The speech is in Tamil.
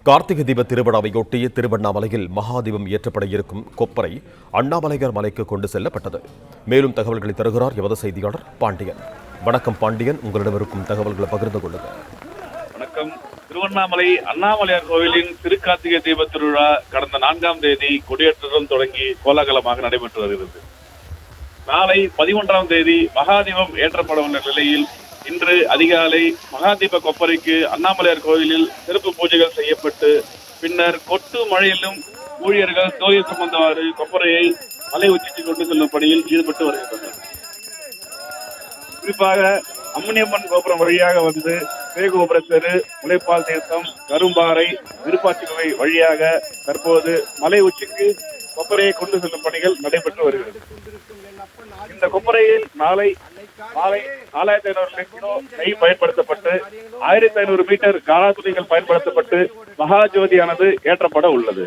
கார்த்திகை தீப திருவிழாவையொட்டிய திருவண்ணாமலையில் மகாதீபம் ஏற்றப்பட இருக்கும் கொப்பரை அண்ணாமலையார் மலைக்கு கொண்டு செல்லப்பட்டது. மேலும் தகவல்களை தருகிறார் எமது செய்தியாளர் பாண்டியன். வணக்கம் பாண்டியன், உங்களிடம் இருக்கும் தகவல்களை பகிர்ந்து கொள்ளுங்கள். வணக்கம். திருவண்ணாமலை அண்ணாமலையார் கோவிலின் திருக்கார்த்திகை தீப திருவிழா கடந்த 4ஆம் தேதி கொடியேற்றத்துடன் தொடங்கி கோலாகலமாக நடைபெற்று வருகிறது. நாளை 11ஆம் தேதி மகாதீபம் ஏற்றப்பட உள்ள நிலையில் இன்று அதிகாலை மகாதீப கொப்பரைக்கு அண்ணாமலையார் கோவிலில் சிறப்பு பூஜைகள் செய்யப்பட்டு பின்னர் கொட்டு மழையிலும் ஊழியர்கள் தோய சுமந்தவாறு கொப்பரையை மலை உச்சிக்கு கொண்டு செல்லும் பணியில் ஈடுபட்டு வருகின்றனர். குறிப்பாக அம்மணியம்மன் கோபுரம் வழியாக வந்து பேகோபுரத்தெரு, முளைப்பால் தேசம், கரும்பாறை, விருப்பாச்சிக்குவை வழியாக தற்போது மலை உச்சிக்கு கொப்பரையை கொண்டு செல்லும் பணிகள் நடைபெற்று வருகிறது. இந்த கொப்பரையில் மாலை 4500 கிலோ நெய் பயன்படுத்தப்பட்டு 1500 மீட்டர் காலாத்துணிகள் பயன்படுத்தப்பட்டு மகாஜோதியானது ஏற்றப்பட உள்ளது.